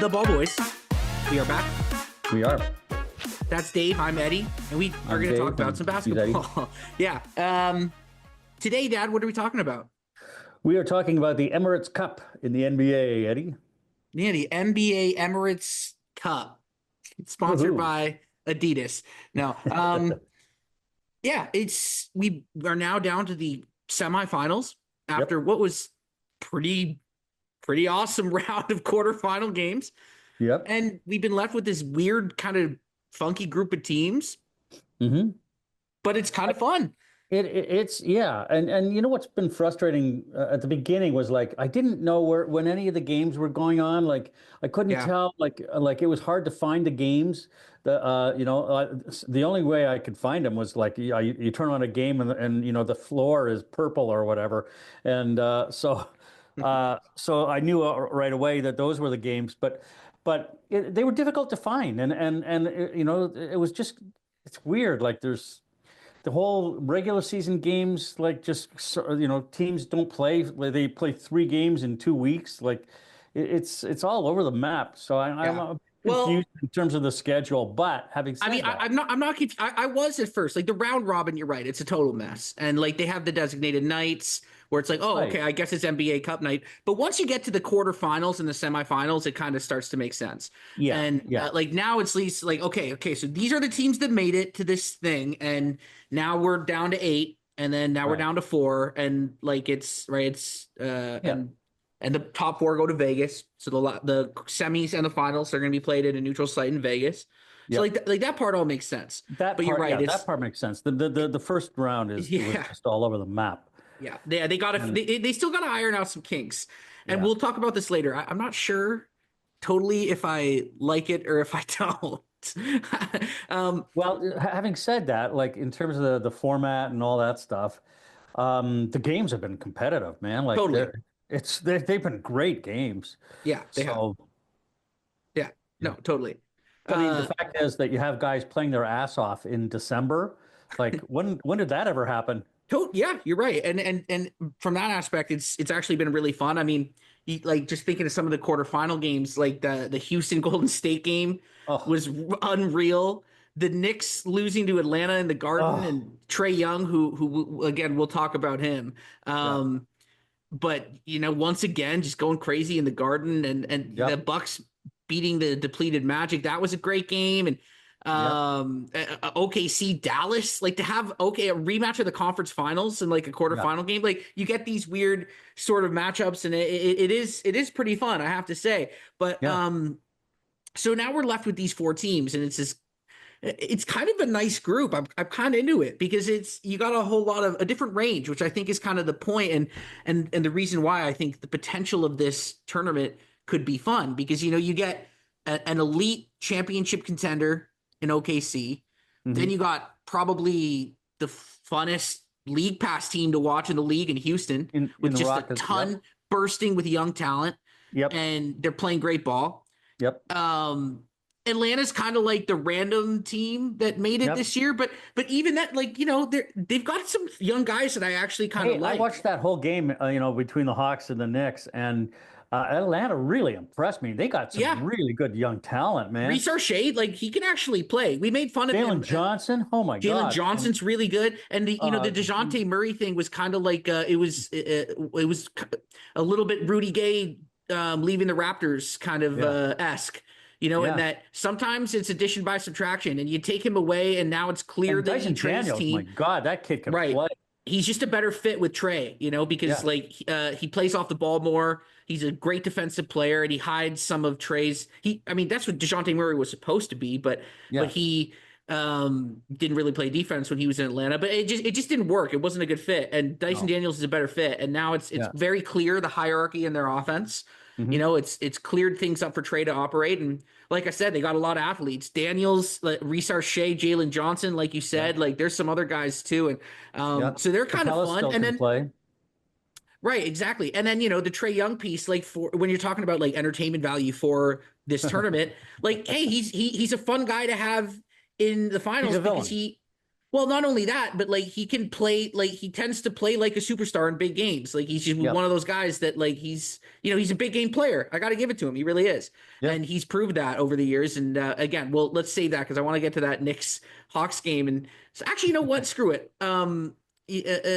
The Ball Boys. We are back. We are. That's Dave. I'm Eddie, and we are going to talk about some basketball. Yeah. Today, Dad, what are we talking about? We are talking about the Emirates Cup in the NBA, Eddie. Yeah, the NBA Emirates Cup, sponsored Woohoo. by Adidas. No. Yeah, we are now down to the semifinals after what was pretty awesome round of quarterfinal games. Yep. And we've been left with this weird kind of funky group of teams. Mm-hmm. But it's kind of fun. It's yeah, and you know what's been frustrating at the beginning was like I didn't know when any of the games were going on. Like I couldn't tell. Like it was hard to find the games. The only way I could find them was like you turn on a game and you know the floor is purple or whatever, and so I knew right away that those were the games. But they were difficult to find, and you know it was just it's weird. Like there's the whole regular season games, like just you know, teams don't play. They play 3 games in 2 weeks. Like it's all over the map. So I'm confused in terms of the schedule. But having said that, I'm not confused. I was at first like the round robin. You're right; it's a total mess, and like they have the designated nights where it's like, oh, right. okay, I guess it's NBA Cup night. But once you get to the quarterfinals and the semifinals, it kind of starts to make sense. Yeah, and like now it's at least like okay, so these are the teams that made it to this thing, and now we're down to 8, and then now we're down to 4, and like it's right, it's and the top 4 go to Vegas. So the semis and the finals are going to be played at a neutral site in Vegas. So like that part all makes sense. You're right. That part makes sense. The first round was just all over the map. Yeah, they got they still got to iron out some kinks, and we'll talk about this later. I'm not sure totally if I like it or if I don't. Well, having said that, like in terms of the format and all that stuff, the games have been competitive, man. Like totally. they've been great games. Yeah, they have. Yeah, no, totally. I mean, the fact is that you have guys playing their ass off in December. Like when did that ever happen? Yeah, you're right. And from that aspect, it's actually been really fun. I mean, like just thinking of some of the quarterfinal games, like the Houston Golden State game was unreal. The Knicks losing to Atlanta in the Garden and Trae Young, who again we'll talk about him. But you know, once again, just going crazy in the Garden, and the Bucks beating the depleted Magic. That was a great game. And OKC Dallas, like to have a rematch of the conference finals and like a quarterfinal game, like you get these weird sort of matchups, and it is pretty fun, I have to say. But so now we're left with these 4 teams, and it's kind of a nice group. I'm kind of into it because you got a whole lot of a different range, which I think is kind of the point and the reason why I think the potential of this tournament could be fun, because you know you get an elite championship contender in OKC. Then you got probably the funnest league pass team to watch in the league in Houston, with just Rockets, a ton bursting with young talent. And they're playing great ball. Atlanta's kind of like the random team that made it this year, but even that, like, you know, they've got some young guys that I actually kind of like. I watched that whole game, you know, between the Hawks and the Knicks, and Atlanta really impressed me. They got some really good young talent, man. Reece Shade, like he can actually play. We made fun of him. Jalen Johnson, oh my God. Jalen Johnson's really good, and the DeJounte Murray thing was kind of like it was a little bit Rudy Gay leaving the Raptors kind of esque. You know, and that sometimes it's addition by subtraction, and you take him away, and now it's clear that Dyson Daniels, team. My God, that kid can play. He's just a better fit with Trae, you know, because like he plays off the ball more. He's a great defensive player, and he hides some of Trae's. I mean, that's what DeJounte Murray was supposed to be, but he didn't really play defense when he was in Atlanta. But it just didn't work. It wasn't a good fit. And Dyson Daniels is a better fit. And now it's very clear the hierarchy in their offense. You know, it's cleared things up for Trae to operate. And like I said, they got a lot of athletes. Daniels, Reece Shea, Jalen Johnson, like you said, like there's some other guys too. And so they're kind of fun. And then play. Right, exactly. And then, you know, the Trae Young piece, like for when you're talking about like entertainment value for this tournament, like, hey, he's a fun guy to have in the finals because Well, not only that, but like he can play, like he tends to play like a superstar in big games. Like he's just one Yep. of those guys that like he's a big game player. I got to give it to him. He really is. Yep. And he's proved that over the years. And again, well, let's save that because I want to get to that Knicks Hawks game. And so actually, you know what? Screw it.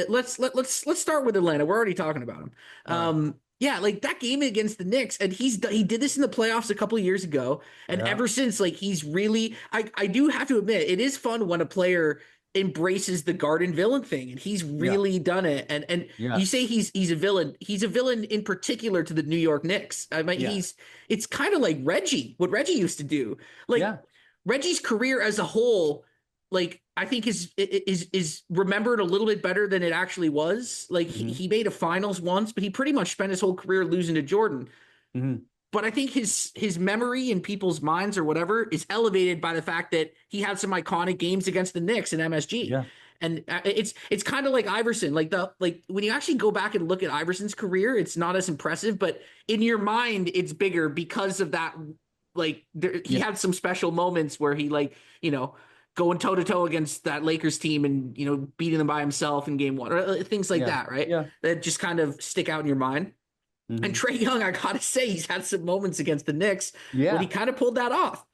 Let's start with Atlanta. We're already talking about him. All right. Yeah, like that game against the Knicks, and he did this in the playoffs a couple of years ago, and Yeah. ever since, like he's really. I do have to admit, it is fun when a player embraces the garden villain thing, and he's Yeah. really done it. And you Yes. say he's a villain. He's a villain in particular to the New York Knicks. I mean, Yeah. it's kind of like Reggie, what Reggie used to do. Like Yeah. Reggie's career as a whole, like I think is remembered a little bit better than it actually was. Like Hmm. he made a finals once, but he pretty much spent his whole career losing to Jordan. Hmm. But I think his memory in people's minds or whatever is elevated by the fact that he had some iconic games against the Knicks in MSG. Yeah. And it's kind of like Iverson, like when you actually go back and look at Iverson's career, it's not as impressive, but in your mind, it's bigger because of that. Like he Yeah. had some special moments where he going toe to toe against that Lakers team and beating them by himself in game one or things like Yeah. that, right? Yeah. That just kind of stick out in your mind. And Hmm. Trae Young, I gotta say, he's had some moments against the Knicks when he Yeah. kind of pulled that off.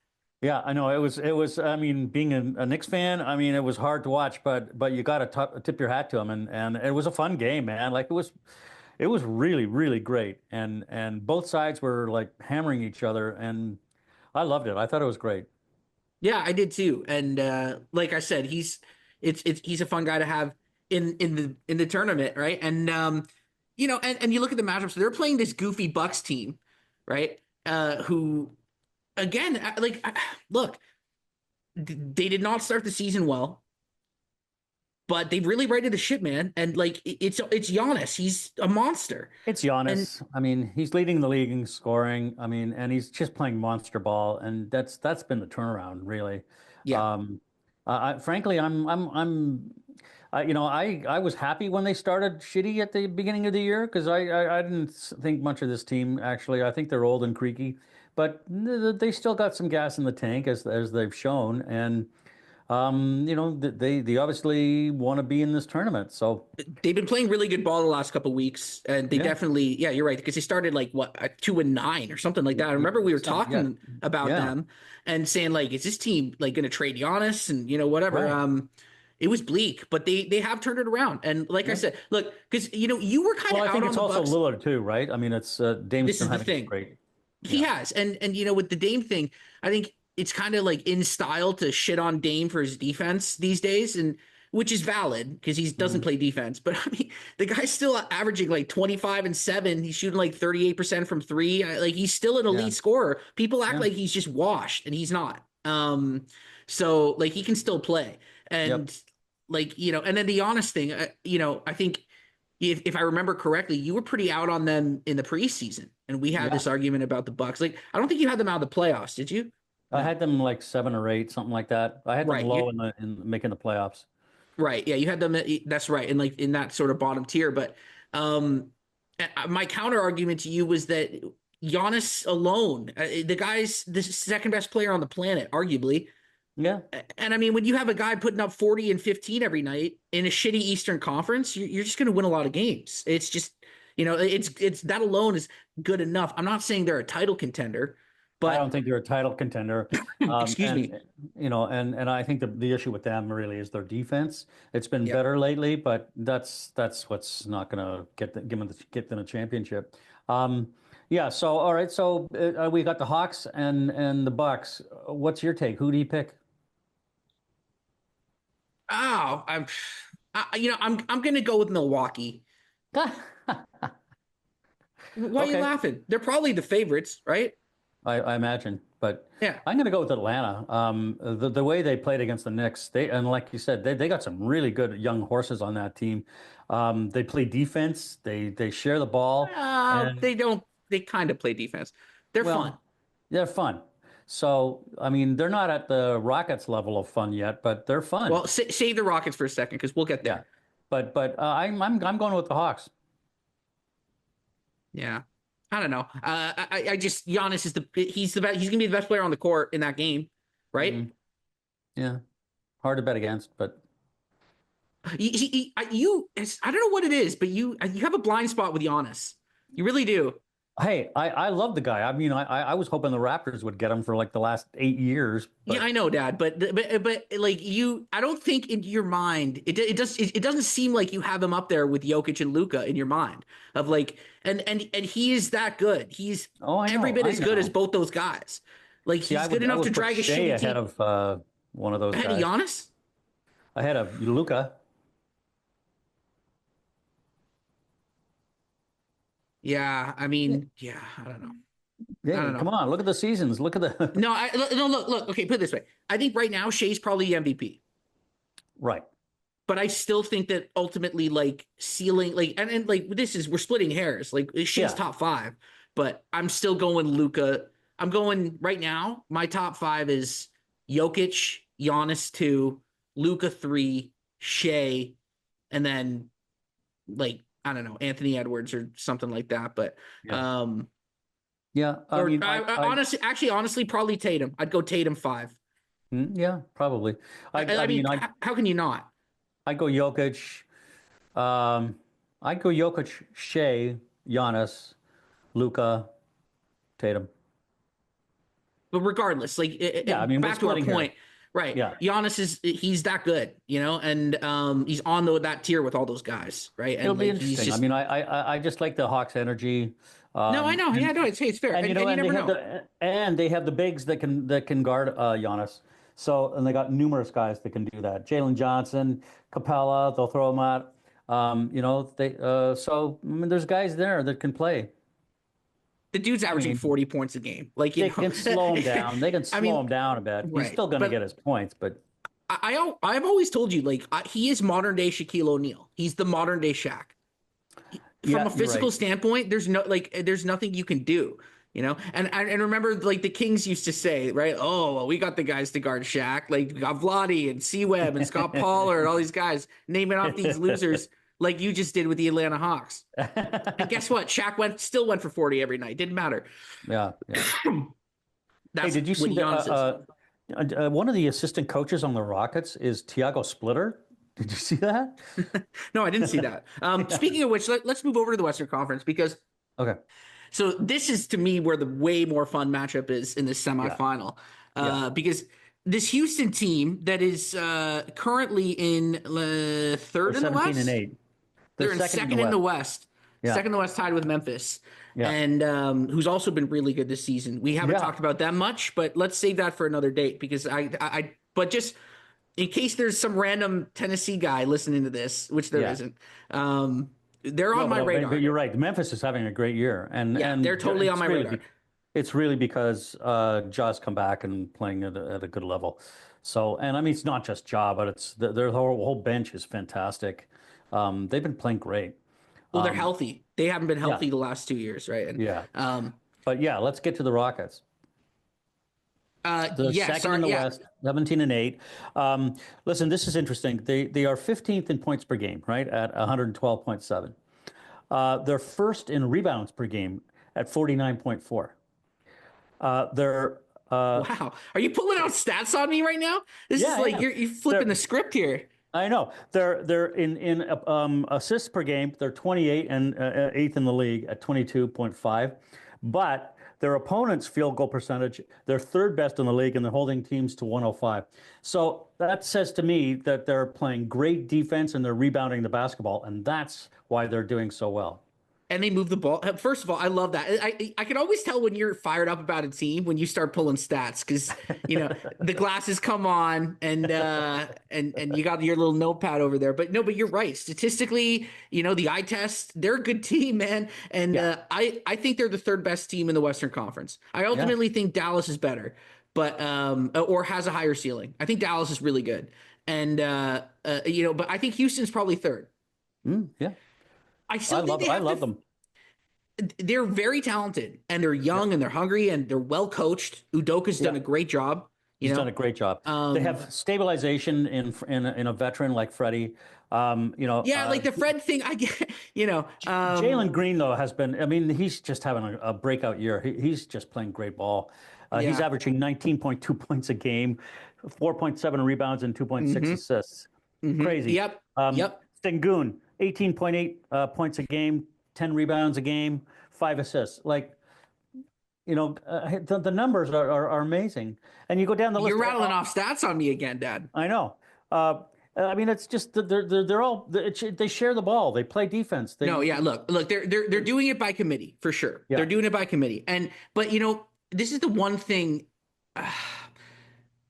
Yeah, I know it was. I mean, being a Knicks fan, I mean, it was hard to watch, but you got to tip your hat to him, and it was a fun game, man. Like it was really really great, and both sides were like hammering each other, and I loved it. I thought it was great. Yeah, I did too. And like I said, he's a fun guy to have in the tournament, right? And and you look at the matchups. They're playing this goofy Bucks team, right? Who again, look, they did not start the season well, but they really righted the ship, man. And like it's Giannis. He's a monster. It's And Giannis. I mean, he's leading the league in scoring. I mean, and he's just playing monster ball, and that's been the turnaround, really. yeah, Um, frankly, I was happy when they started shitty at the beginning of the year because I didn't think much of this team actually. I think they're old and creaky, but they still got some gas in the tank as they've shown, and they obviously want to be in this tournament. So they've been playing really good ball the last couple of weeks, and they yeah, definitely, yeah, you're right, because they started like what 2-9 or something like that. I remember we were yeah, talking about yeah. them and saying like, is this team like going to trade Giannis and whatever. Right. It was bleak, but they have turned it around. And like I Yeah. said, look, because you were kind Well, of I out think on it's the also Bucks. Lillard too, right? I mean, it's Dame's This been is the having thing. great. He Yeah. has, and with the Dame thing, I think it's kind of like in style to shit on Dame for his defense these days, and which is valid because he doesn't Mhm. play defense. But I mean, the guy's still averaging like 25 and 7. He's shooting like 38% from three. Like he's still an Yeah. elite scorer. People act Yeah. like he's just washed, and he's not. So like he can still play, Yep. and like and then the honest thing, I think if I remember correctly, you were pretty out on them in the preseason, and we had Yeah. this argument about the Bucks. Like, I don't think you had them out of the playoffs, did you? I No. had them like 7 or 8, something like that. I had them Right. low in making the playoffs. Right. Yeah, you had them. That's right, and like in that sort of bottom tier. But my counter argument to you was that Giannis alone, the guy's the second best player on the planet, arguably. Yeah. And I mean, when you have a guy putting up 40 and 15 every night in a shitty Eastern Conference, you're just going to win a lot of games. It's just, it's that alone is good enough. I'm not saying they're a title contender, I don't but think they're a title contender. excuse me. And I think the issue with them really is their defense. It's been Yeah. better lately, but that's what's not going to get them a championship. Yeah. So all right. So we got the Hawks and the Bucks. What's your take? Who do you pick? Oh, I'm going to go with Milwaukee. Why are you Okay. laughing? They're probably the favorites, right? I imagine, but Yeah. I'm going to go with Atlanta. The way they played against the Knicks, and like you said, they got some really good young horses on that team. They play defense. They share the ball, and They don't. They kind of play defense. They're fun. well, they're fun. So I mean, they're not at the Rockets level of fun yet, but they're fun. Well, save the Rockets for a second because we'll get Yeah, there. I'm going with the Hawks. Yeah. I don't know. I just Giannis is he's the best. He's gonna be the best player on the court in that game, right? Mhm. Yeah, hard to bet against, but I don't know what it is, but you have a blind spot with Giannis. You really do. Hey, I love the guy. I mean, I was hoping the Raptors would get him for like the last 8 years, Yeah, but I know, Dad, but like I don't think in your mind it doesn't seem like you have him up there with Jokic and Luka in your mind of like and he is that good. He's oh, I every know, bit I as good as know. both those guys. Like See, he's good I enough to would put drag a Shea shitty ahead team of one of those ahead of guys. Giannis. Ahead of Luca. Yeah, I Yeah, mean, yeah, I don't know. I yeah, don't come know. on, look at the seasons. Look at the No, no, look. Okay, put it this way. I think right now Shea's probably the MVP. right. But I still think that ultimately, like ceiling, like and like this is we're splitting hairs. Like Shea's Yeah. top five, but I'm still going Luca. I'm going right now. My top five is Jokic, Giannis two, Luca three, Shea, and then like I don't know Anthony Edwards or something like that. But Yeah. Yeah. I or mean, honestly, probably Tatum. I'd go Tatum five. yeah, probably. I I mean, mean, how can you not? I go Jokic. Um, I go Jokic, Shea, Giannis, Luca, Tatum. But regardless, like Yeah, I mean, we're back to our splitting hairs. point, right? Yeah, Giannis he's that good, and he's on that tier with all those guys, right? it'll And be like he's interesting. I just mean, I just like the Hawks' energy, no, I know, yeah, no, it's fair, and and you and never know. they have the bigs that can guard Giannis. So and they got numerous guys that can do that. Jalen Johnson, Capella, they'll throw them out. They so I mean, there's guys there that can play. The dude's I averaging mean, 40 points a game, like they can slow him down. They can I slow mean, him down a bit. He's right? still going to get But his points, but I've always told you, like he is modern day Shaquille O'Neal. He's the modern day Shaq. From a yeah, you're physical right. standpoint, there's nothing you can do, And remember, like the Kings used to say, right? Oh, well, we got the guys to guard Shaq, like we got Vladi and C Webb and Scott Pollard and all these guys, naming off these losers like you just did with the Atlanta Hawks. And guess what? Shaq still went for 40 every night. Didn't matter. Yeah, yeah. Hey, That's did you what see that Giannis is. one of the assistant coaches on the Rockets is Tiago Splitter? Did you see that? No, I didn't see that. Yeah. Speaking of which, let's move over to the Western Conference because Okay. so this is to me where the way more fun matchup is in this Yeah. semifinal, Yeah. because this Houston team that is currently in They're third in the 17 and West, 8. They're they're in second in the second in the West. West, Yeah. tied with Memphis, Yeah. and who's also been really good this season. We haven't Yeah. talked about them much, but let's save that for another date because but just in case there's some random Tennessee guy listening to this, which there Yeah. isn't, they're No, on my but radar. you're right. Memphis is having a great year, Yeah, they're totally on my radar. it's really because Ja's come back and playing at a good level. So, and I mean, it's not just Ja, but it's their whole bench is fantastic. They've been playing great. Well, they're Um, healthy. They haven't been yeah, healthy the last 2 years, right? And yeah. um, But yeah, let's get to the Rockets. They're yeah, second in sorry, the yeah. West, 17 and 8. Listen, this is interesting. They are 15th in points per game, right, at 112.7. They're first in rebounds per game at 49.4. They're Wow, are you pulling out stats on me right now? This is yeah, like yeah. you're flipping They're the script here. I know. They're in assists per game. They're 28 and eighth in the league at 22.5. But their opponent's field goal percentage, they're third best in the league, and they're holding teams to 105. So that says to me that they're playing great defense and they're rebounding the basketball, and that's why they're doing so well. And they move the ball. First of all, I love that. I can always tell when you're fired up about a team when you start pulling stats because the glasses come on and you got your little notepad over there. But no, but you're right. Statistically, the eye test, they're a good team, man. And Yeah, I think they're the third best team in the Western Conference. I yeah, ultimately think Dallas is better, but or has a higher ceiling. I think Dallas is really good, and but I think Houston's probably third. yeah. I still think I love them. they're very talented and they're Yeah, young and they're hungry and they're well coached. Udoka's yeah. done a great job, He's done a great job. They Um, have stabilization in a veteran like Freddie. yeah, like the Fred thing, I get, Jalen Green though has been. I mean, he's just having a breakout year. He's just playing great ball. He's yeah. averaging 19.2 points a game, 4.7 rebounds, and 2.6 hmm assists. Mm-hmm. Crazy. Yep. Um, Yep. Sengun, 18.8 points a game, 10 rebounds a game, 5 assists. Like, the numbers are amazing. And you go down the You're list. rattling off stats on me again, Dad. I know. I mean, it's just that they're all they share the ball. They play defense. No, yeah, look, they're doing it by committee for sure. Yeah. They're doing it by committee, but this is the one thing.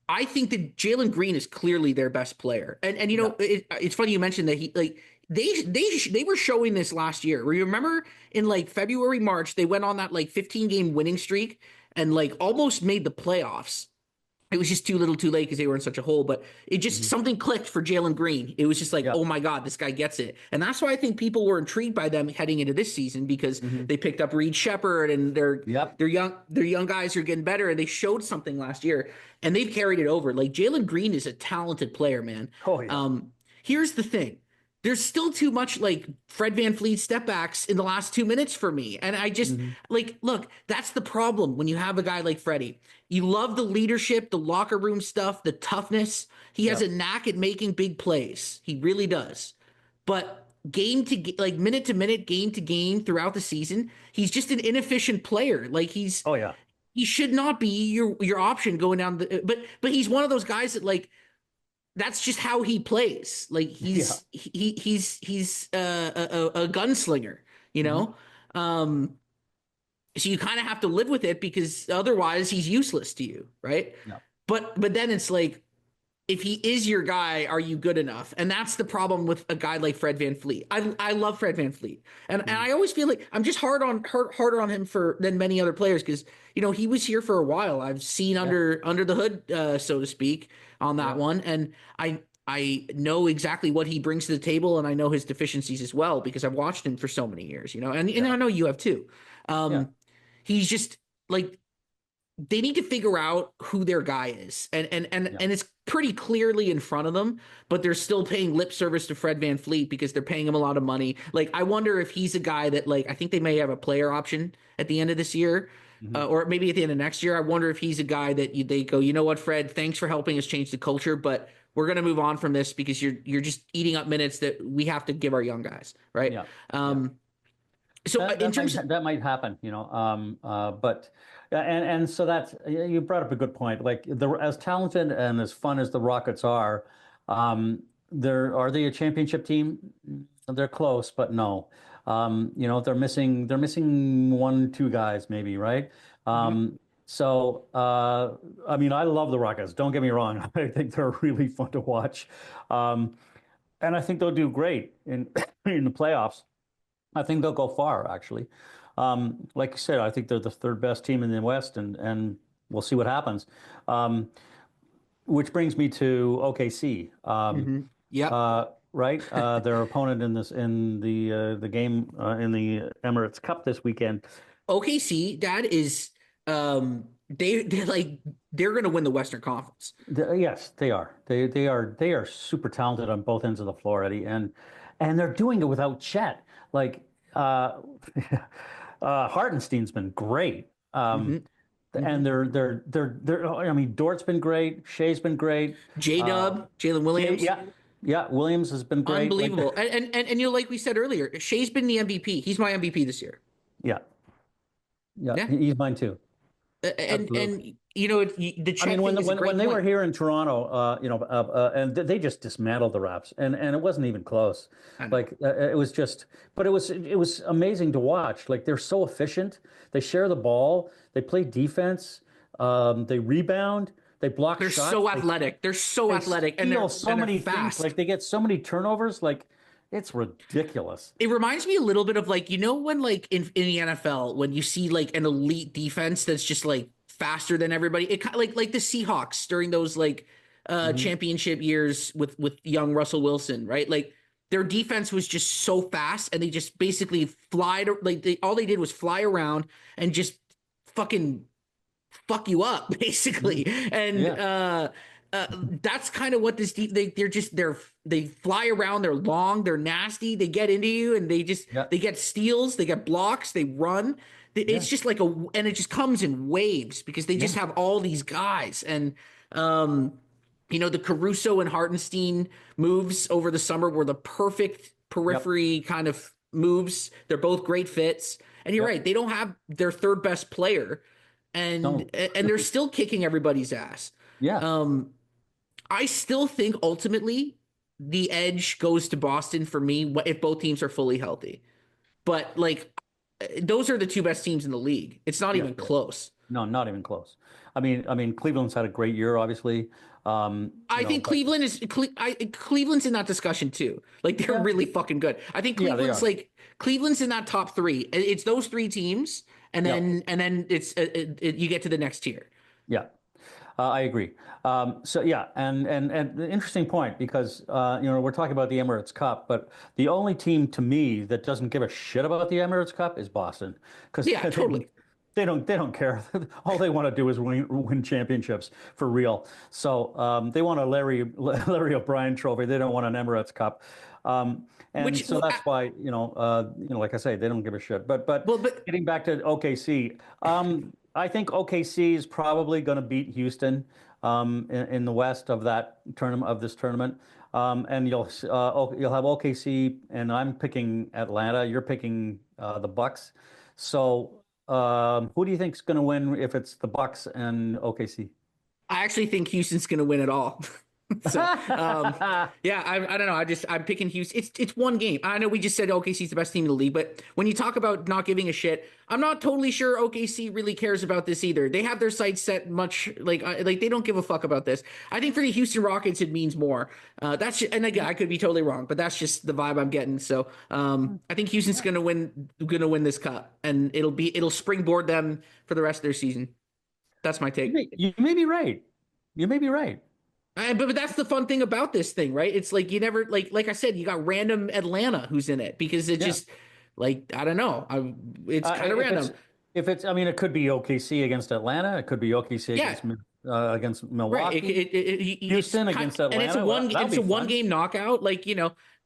I think that Jalen Green is clearly their best player, and it's funny you mentioned that he like they were showing this last year. Remember in like February, March, they went on that like 15 game winning streak and like almost made the playoffs. It was just too little too late because they were in such a hole, but it just something clicked for Jalen Green. It was just like, oh my God, this guy gets it. And that's why I think people were intrigued by them heading into this season because they picked up Reed Shepherd and they're young guys are getting better and they showed something last year and they've carried it over. Like Jalen Green is a talented player, man. Oh, yeah. Here's the thing. There's still too much like Fred VanVleet step backs in the last 2 minutes for me. And I just like, look, that's the problem when you have a guy like Freddie. You love the leadership, the locker room stuff, the toughness. He has a knack at making big plays. He really does. But like minute to minute, game to game throughout the season, he's just an inefficient player. Like he should not be your option going down but he's one of those guys that like that's just how he plays. Like he's a gunslinger, you know? So you kind of have to live with it because otherwise he's useless to you, right? Yeah. But then it's like, if he is your guy, are you good enough? And that's the problem with a guy like Fred VanVleet. I love Fred VanVleet, and I always feel like I'm just harder on him than many other players because he was here for a while. I've seen under the hood, so to speak, on that one, and I know exactly what he brings to the table, and I know his deficiencies as well because I've watched him for so many years, and I know you have too. He's just like they need to figure out who their guy is, and it's pretty clearly in front of them, but they're still paying lip service to Fred VanVleet because they're paying him a lot of money. Like I wonder if he's a guy that like I think they may have a player option at the end of this year. Or maybe at the end of next year. I wonder if he's a guy that they go, you know what, Fred, thanks for helping us change the culture, but we're going to move on from this because you're just eating up minutes that we have to give our young guys, right? So that might happen, but and so that's you brought up a good point. Like as talented and as fun as the Rockets are are they a championship team? They're close, but no. They're missing 1-2 guys maybe, right? So I mean, I love the Rockets. Don't get me wrong. I think they're really fun to watch, and I think they'll do great in in the playoffs. I think they'll go far, actually. Like you said, I think they're the third best team in the West, and we'll see what happens. Which brings me to OKC. Right? Their opponent in the game in the Emirates Cup this weekend. OKC, Dad, is they're going to win the Western Conference. Yes, they are. They are super talented on both ends of the floor, Eddie, and they're doing it without Chet. Like Hartenstein's been great. And they're I mean, Dort's been great, Shea's been great. J-Dub, Jalen Williams. Yeah, Williams has been great. Unbelievable. And like we said earlier, Shea's been the MVP. He's my MVP this year. Yeah. He's mine too. And the Czech when they were here in Toronto, and they just dismantled the Raps, and it wasn't even close. Like it was just, but it was amazing to watch. Like they're so efficient. They share the ball. They play defense. They rebound. They block They're shots. So athletic. They're so athletic, and they're so many fast. Things. Like they get so many turnovers. Like it's ridiculous. It reminds me a little bit of like when like in the NFL when you see like an elite defense that's just like faster than everybody. It kind of like the Seahawks during those like championship years with young Russell Wilson, right? Like their defense was just so fast, and they just basically all they did was fly around and just fucking fuck you up, basically. And that's kind of what this they fly around, they're long, they're nasty, they get into you, and they get steals, they get blocks, they run. It's just like and it just comes in waves because they just have all these guys. And the Caruso and Hartenstein moves over the summer were the perfect periphery kind of moves. They're both great fits. And you're right, they don't have their third best player, and they're still kicking everybody's ass. Yeah. I still think ultimately the edge goes to Boston for me if both teams are fully healthy. But like those are the two best teams in the league. It's not even close. No, not even close. I mean, Cleveland's had a great year, obviously. I think Cleveland's in that discussion too. Like they're really fucking good. I think Cleveland's in that top three. It's those three teams, and then it's you get to the next tier. Yeah, I agree. So yeah, and the interesting point because we're talking about the Emirates Cup, but the only team to me that doesn't give a shit about the Emirates Cup is Boston. Because totally. They don't care. All they want to do is win championships for real. So they want a Larry O'Brien trophy. They don't want an Emirates Cup. So that's why like I say, they don't give a shit. But getting back to OKC, I think OKC is probably going to beat Houston in the West of this tournament. And you'll have OKC, and I'm picking Atlanta. You're picking the Bucks. So. Who do you think is going to win if it's the Bucks and OKC? I actually think Houston's going to win it all. So, I don't know. I'm picking Houston. It's one game. I know we just said OKC's the best team in the league, but when you talk about not giving a shit, I'm not totally sure OKC really cares about this either. They have their sights set much like they don't give a fuck about this. I think for the Houston Rockets, it means more. And again, I could be totally wrong, but that's just the vibe I'm getting. So I think Houston's gonna win this cup, and it'll springboard them for the rest of their season. That's my take. You may be right. You may be right. But that's the fun thing about this thing, right? It's like you never like I said, you got random Atlanta who's in it because it just like I don't know, it's kind of random. It could be OKC against Atlanta. It could be OKC against Milwaukee. Right. Houston against Atlanta. And it's a one game knockout. Like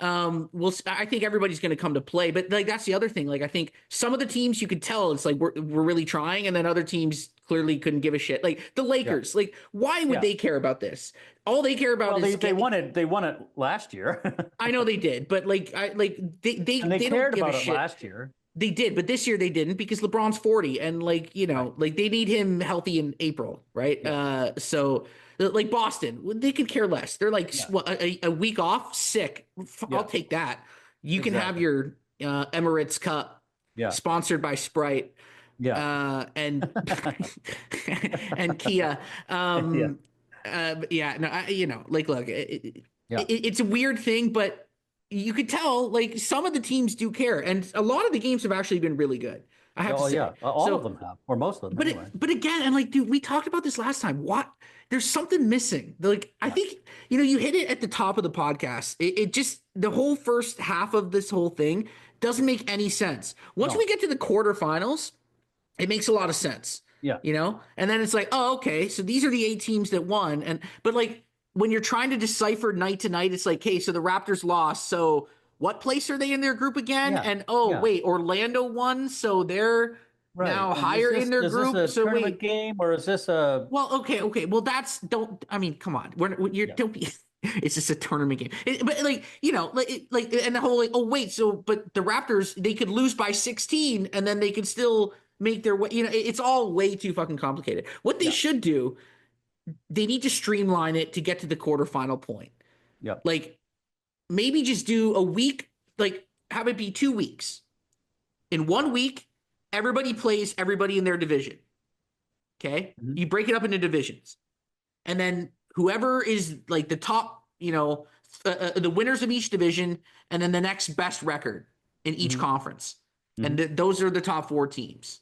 I think everybody's going to come to play. But like that's the other thing. Like I think some of the teams you could tell it's like we're really trying, and then other teams clearly couldn't give a shit. Like the Lakers. Like why would they care about this? All they care about is they won it. They won it last year. I know they did, but they cared don't give about a it shit. last year. They did, but this year they didn't because LeBron's 40 and like they need him healthy in April, right? So like Boston, they could care less. They're like a week off, sick. I'll take that. You can have your Emirates Cup, sponsored by Sprite, and and Kia. Look, it's a weird thing, but you could tell like some of the teams do care, and a lot of the games have actually been really good. I have to say, all of them have, or most of them. But but again, and like, dude, we talked about this last time. There's something missing. Like, I think you hit it at the top of the podcast. It just the whole first half of this whole thing doesn't make any sense. Once we get to the quarterfinals, it makes a lot of sense. Yeah, and then it's like, oh, okay, so these are the 8 teams that won, but like. When you're trying to decipher night to night, it's like, hey, so the Raptors lost. So what place are they in their group again? Yeah. And wait, Orlando won. So they're now higher in their group. Is this a tournament game or is this a? Well, okay. Well, come on. Don't be. It's just a tournament game. But and the whole but the Raptors, they could lose by 16 and then they could still make their way. It's all way too fucking complicated. What they should do. They need to streamline it to get to the quarterfinal point. Yeah. Like maybe just do a week, like have it be 2 weeks. In 1 week, everybody plays everybody in their division. Okay. Mm-hmm. You break it up into divisions. And then whoever is like the top, the winners of each division, and then the next best record in each conference. Mm-hmm. And those are the top 4 teams.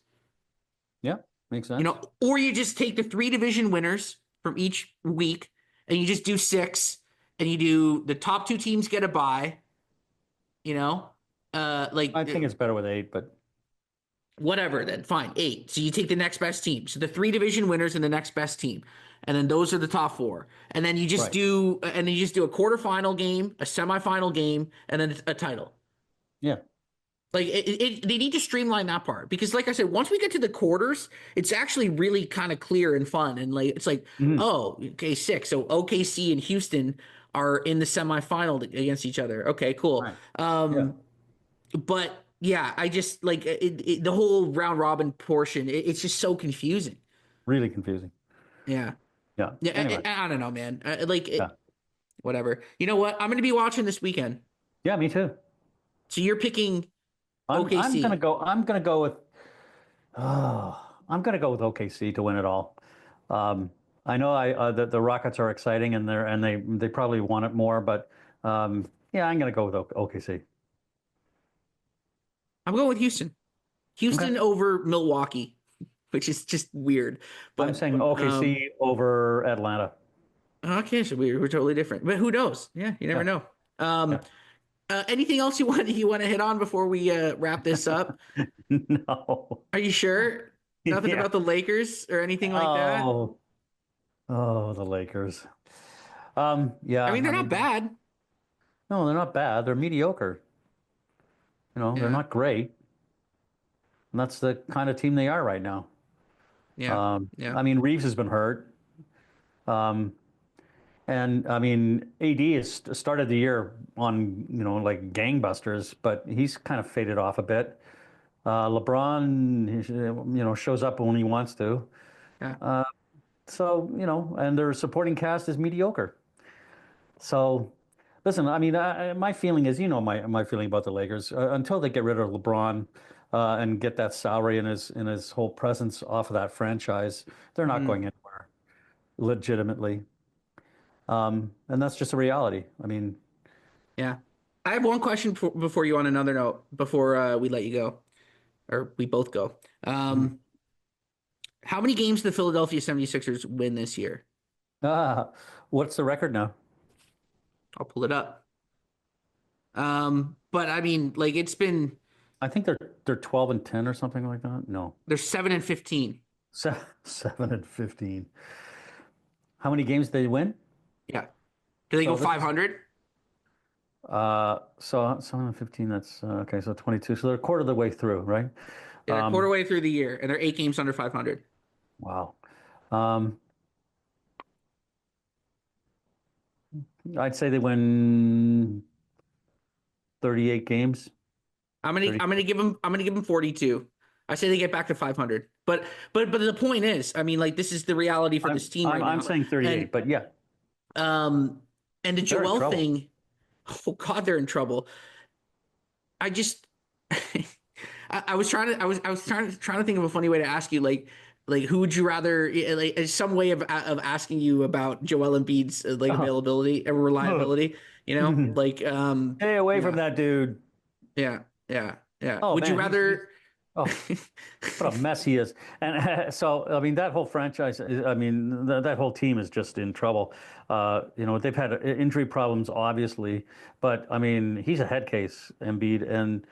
Yeah. Makes sense. Or you just take the 3 division winners from each week, and you just do 6, and you do the top 2 teams get a bye. I think it's better with 8, but whatever. Then fine, 8. So you take the next best team. So the 3 division winners and the next best team, and then those are the top 4. And then you just do a quarterfinal game, a semifinal game, and then a title. Yeah. Like they need to streamline that part because, like I said, once we get to the quarters, it's actually really kind of clear and fun. And like it's like, Mhm. oh, okay, six. So OKC and Houston are in the semifinal against each other. Okay, cool. Right. Yeah. But yeah, I just like the whole round robin portion. It's just so confusing. Really confusing. Yeah, Yeah. yeah. Anyway. I don't know, man. Yeah. Whatever. You know what? I'm going to be watching this weekend. Yeah, me too. So you're picking I'm gonna OKC. go. I'm gonna go with OKC to win it all. Um, I know the Rockets are exciting and they probably want it more, but yeah, I'm gonna go with OKC. I'm going with Houston. Okay. Houston over Milwaukee, which is just weird. I'm But saying OKC over Atlanta. okay, so we're totally different. But who knows? Yeah, you never Yeah. know. Yeah. Anything else you want to hit on before we wrap this up? No. Are you sure? Nothing Yeah. about the Lakers or anything like that? Oh, oh, the Lakers. Yeah, I mean, I they're not mean, bad. no, they're not bad. They're mediocre. They're Yeah, not great. And that's the kind of team they are right now. yeah, yeah. I mean, Reeves has been hurt. Um, and I mean, AD has started the year on, like gangbusters, but he's kind of faded off a bit. LeBron, shows up when he wants to. Yeah. Uh, so, and their supporting cast is mediocre. So, listen, I mean, my feeling is, my feeling about the Lakers. Until they get rid of LeBron and get that salary and his whole presence off of that franchise, they're not Mhm. going anywhere legitimately. And that's just a reality. I mean, Yeah. I have one question before you on another note, before we let you go, or we both go. mhm. How many games did the Philadelphia 76ers win this year? ah, what's the record now? I'll pull it up. But I mean, like it's been I think they're 12 and 10 or something like that. No, they're 7-15. 7 and 15. How many games did they win? Yeah. Do they go So this is 500? so 7 and 15. That's okay. So 22. So they're a quarter of the way through, right? Yeah, they're quarter Um, way through the year, and they're 8 games under 500. wow. Um, I'd say they win 38 games. I'm gonna 30. I'm gonna give them 42. I say they get back to 500. But the point is, I mean, like this is the reality for I'm this team I'm right I'm now, saying and 38, but yeah, um and the they're in Joel trouble. thing. Oh God, they're in trouble. I just I was trying to trying to think of a funny way to ask you like who would you rather like some way of asking you about Joel Embiid's like Oh. availability and reliability, like Stay away from yeah, that dude. yeah, yeah, yeah. Oh Would you man, he's rather oh, what a mess he is. And so, I mean, that whole franchise, I mean, that whole team is just in trouble. They've had injury problems, obviously, but I mean, he's a head case, Embiid, and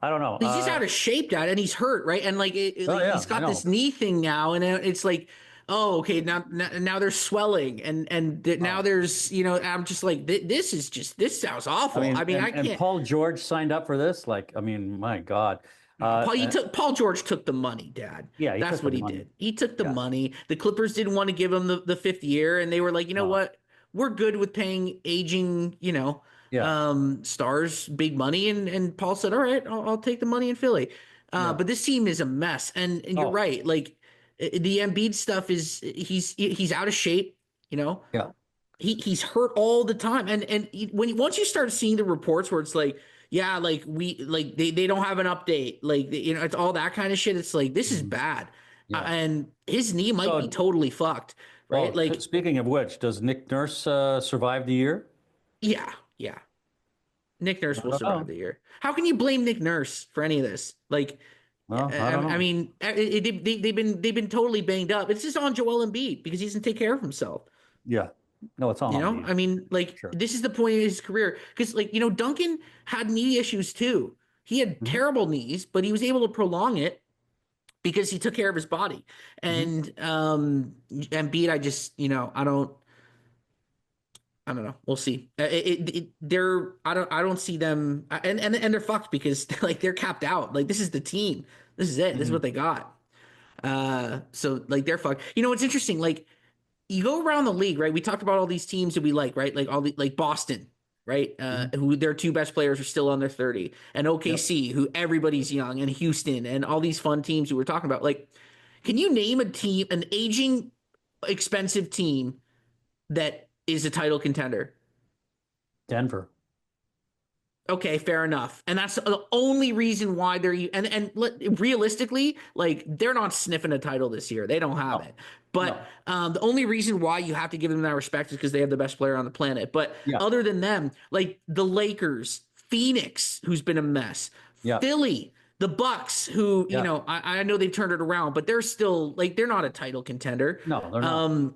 I don't know. he's just out of shape, Dad, and he's hurt, right? And like Oh like yeah, he's I got this know. knee thing now, and it's like, oh, okay, now there's swelling, and now Oh, there's I'm just like this sounds I awful. I mean, mean, I and can't. Paul George signed up for this. Like, I mean, my God. Uh, uh, Paul George took the money, Dad. yeah, he That's took what the he money. did. He took the Yeah, money. The Clippers didn't want to give him the fifth year, and they were like, you know no, what? We're good with paying aging, yeah, stars big money. And Paul said, all right, I'll take the money in Philly. yeah. But this team is a mess, and you're Oh, right. Like the Embiid stuff is he's out of shape. You know, yeah. he's hurt all the time, and once you start seeing the reports where it's like, yeah, like they don't have an update, like it's all that kind of shit. It's like this is Mhm. bad, Yeah. and his knee might be So, totally fucked, right? oh, Like, speaking of which, does Nick Nurse survive the year? yeah, yeah. Nick Nurse I will don't survive know. the year. How can you blame Nick Nurse for any of this? Like, Well, I don't I know. mean, they've been totally banged up. It's just on Joel Embiid because he doesn't take care of himself. Yeah. No, it's all on me. I mean, like Sure. this is the point of his career because, like, Duncan had knee issues too. He had Hmm. terrible knees, but he was able to prolong it because he took care of his body. Hmm. And Embiid, I just, I don't. I don't know. We'll see. They're I don't see them, and they're fucked because like they're capped out. Like this is the team. This is it. This is Mhm. what they got. So like they're fucked. You know what's interesting? Like you go around the league, right? We talked about all these teams that we like, right? Like all the like Boston, right? Mhm. Who their two best players are still under 30, and Yep. OKC, who everybody's young, and Houston, and all these fun teams who we're talking about. Like, can you name a team, an aging, expensive team that is a title contender? Denver. Okay, fair enough. And that's the only reason why they're realistically, like they're not sniffing a title this year. They don't have No, it. But no. the only reason why you have to give them that respect is because they have the best player on the planet. But Yeah. other than them, like the Lakers, Phoenix, who's been a mess, Yeah. Philly, the Bucks, who, you Yeah. know, I know they've turned it around, but they're still like they're not a title contender. No, they're not. Um,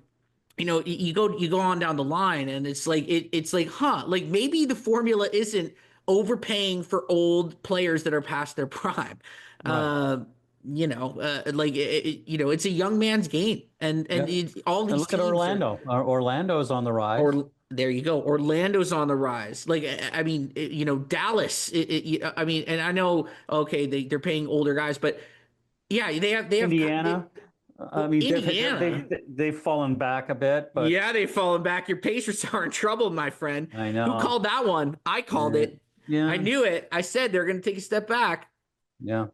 you know, you go on down the line and it's like it's like, huh, like maybe the formula isn't overpaying for old players that are past their prime. Right. Like you know, it's a young man's game, and Yeah. all And these look at teams are, Orlando. Orlando's on the rise. or there you go. Orlando's on the rise. Like I mean, you know, Dallas. I mean, and I know, okay, they're paying older guys, but yeah, Indiana. I mean, Indiana. they've fallen back a bit, but Yeah, they've fallen back. Your Pacers are in trouble, my friend. I Who know. called that one? I called Yeah. it. I Yeah. knew it. I said they're going to take a step back. Yeah.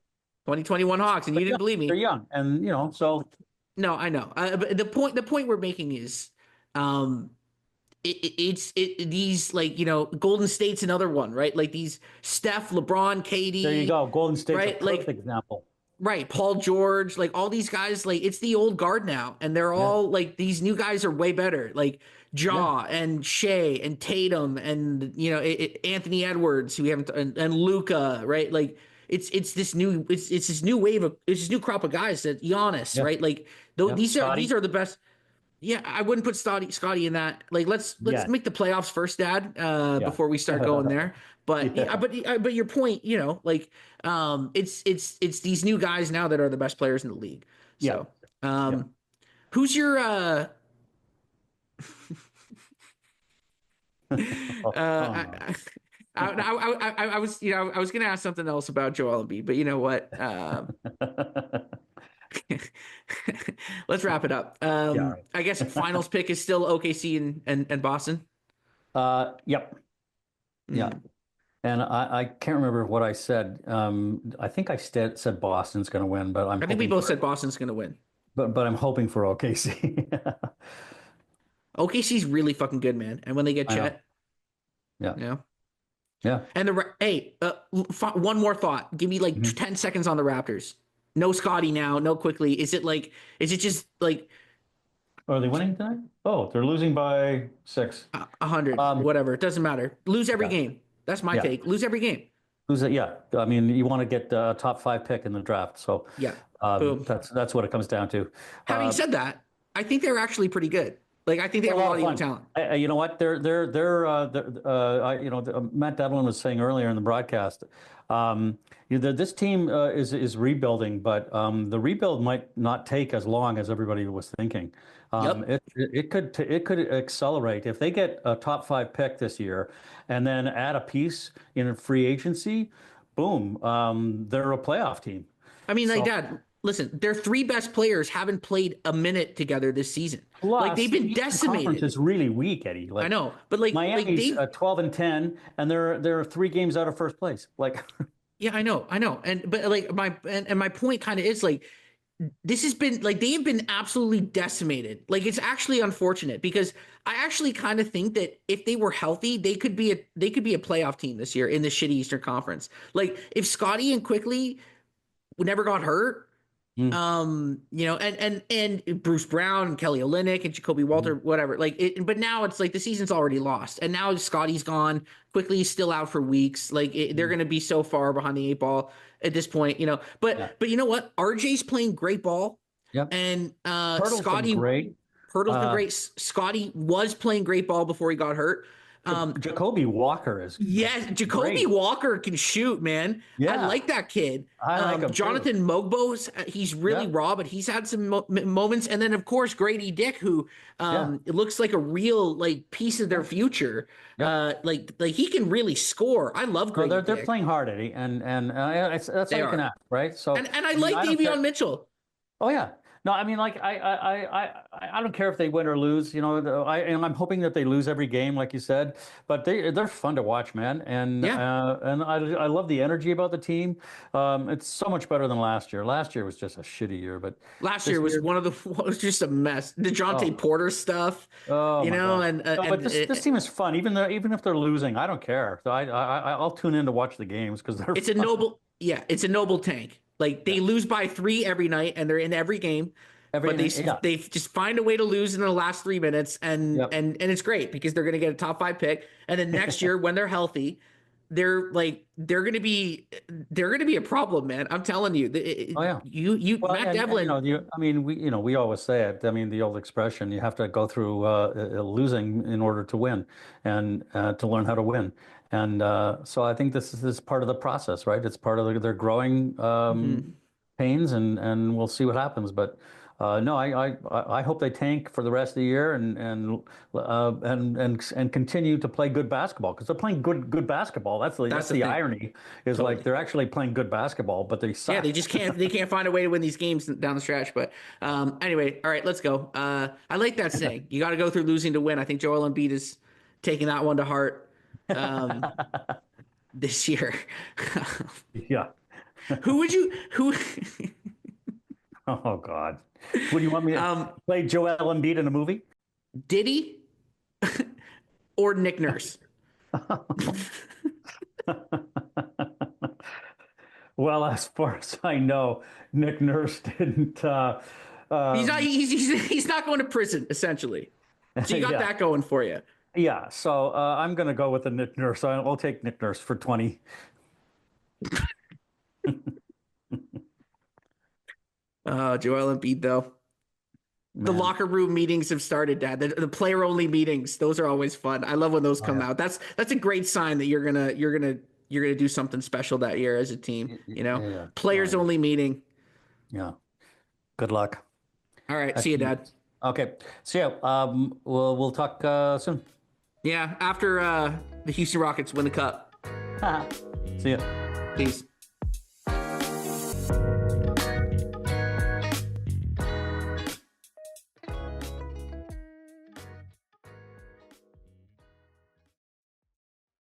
2021 Hawks, and But you yeah, didn't believe they're me. young, and so No, I know. But the point we're making is, um, these like you know Golden State's another one, right? Like these Steph, LeBron, there you KD, go. Golden State's a right? perfect example. Right, Paul George, like all these guys, like it's the old guard now, and they're Yeah. all like these new guys are way better, like Yeah. Jaw and Shea and Tatum and you know Anthony Edwards, who we haven't, and Luca, right? Like it's this new wave of it's this new crop of guys that Giannis, Yeah. right? Like Yeah. these Scotty. are the best. Yeah, I wouldn't put Scotty in that. Like, let's Yeah. make the playoffs first, Dad, Yeah. before we start going there. But Yeah. yeah, but your point, you know, like, it's these new guys now that are the best players in the league. Yeah. So, Yeah. who's your I, I was you know I was gonna ask something else about Joel Embiid, but you know what? Let's wrap it up. Yeah. I guess finals pick is still OKC and Boston. Yep. Yeah. Mm. And I can't remember what I said. I think I said Boston's going to win, but I'm I think we hoping both for said Boston's going to win. but I'm hoping for OKC. OKC's really fucking good, man. And when they get I know. Chet, Yeah. you know. Yeah. And one more thought. Give me like Mhm. 10 seconds on the Raptors. No Scotty now, no quickly. Is it just like Are they winning tonight? Oh, they're losing by 6. 100, Um, whatever? It doesn't matter. Lose every yeah. game. That's my Yeah. take. Lose every game. Who's it? Yeah. I mean, you want to get a top 5 pick in the draft. So Yeah. Boom. that's what it comes down to. Having said that, I think they're actually pretty good. Like I think they have a lot of young talent. You know what? Matt Devlin was saying earlier in the broadcast. This team is rebuilding, but the rebuild might not take as long as everybody was thinking. Yep. It could accelerate if they get a top 5 pick this year, and then add a piece in a free agency. Boom! They're a playoff team. I mean, like, So Dad, listen, their three best players haven't played a minute together this season. Like they've plus, been the Eastern Conference decimated. is really weak, Eddie. I know, but like Miami's they 12-10, and they're 3 games out of first place. Like, yeah, I know. And but like my point kind of is like this has been like they have been absolutely decimated. Like it's actually unfortunate because I actually kind of think that if they were healthy, they could be a playoff team this year in the shitty Eastern Conference. Like if Scotty and Quickly never got hurt, mm, you know, and Bruce Brown and Kelly Olynyk and Jacoby Walter, whatever. Like it, but now it's like the season's already lost, and now Scotty's gone. Quickly he's still out for weeks. Like they're going to be so far behind the 8 ball at this point, you know. yeah, But you know what? RJ's playing great ball, yeah. and Hurdle's been Scotty great. Hurdle's been Uh, great. Scotty was playing great ball before he got hurt. Jacoby Walker is Yes, Jacoby great. Walker can shoot, man. I Yeah. like that kid. I like him too. Jonathan Mogbo's, he's really raw, but he's had some moments. And then, of course, Grady Dick, who it looks like a real like piece of their future. Like he can really score. I love Grady They're Dick. playing hard, Eddie, and that's all you can ask, right? So And I like Davion Mitchell. Oh yeah. No, I mean, like I don't care if they win or lose. You know, and I'm hoping that they lose every game, like you said. But they're fun to watch, man. And I love the energy about the team. It's so much better than last year. Last year was just a shitty year, but last year was was just a mess. DeJounte Porter stuff. Oh, you know, but this team is fun, even if they're losing. I don't care. So I'll tune in to watch the games because they're. It's fun. It's a noble tank. Like they lose by 3 every night, and they're in every game. But they just find a way to lose in the last 3 minutes, and it's great because they're going to get a top 5 pick, and then next year when they're healthy, they're going to be a problem, man. I'm telling you. Matt Devlin. We always say it. I mean, the old expression: you have to go through losing in order to win, and to learn how to win. And so I think this is part of the process, right? It's part of their growing pains, and we'll see what happens. But no, I hope they tank for the rest of the year and continue to play good basketball, because they're playing good basketball. That's the irony, is totally. Like they're actually playing good basketball, but they suck. Yeah, they can't find a way to win these games down the stretch. But anyway, all right, let's go. I like that saying. You got to go through losing to win. I think Joel Embiid is taking that one to heart this year. Yeah. Who? Oh God. What do you want me to play Joel Embiid in a movie? Diddy or Nick Nurse? Well, as far as I know, Nick Nurse didn't. He's not going to prison, essentially. So you got that going for you. Yeah. So I'm going to go with the Nick Nurse. I'll take Nick Nurse for 20. Joel Embiid, though. Man. The locker room meetings have started, Dad. The player only meetings, those are always fun. I love when those come out. That's a great sign that you're gonna do something special that year as a team. You know, players only meeting. Yeah. Good luck. All right. See you, Dad. Okay. See ya. We'll talk soon. Yeah. After the Houston Rockets win the cup. See ya. Peace.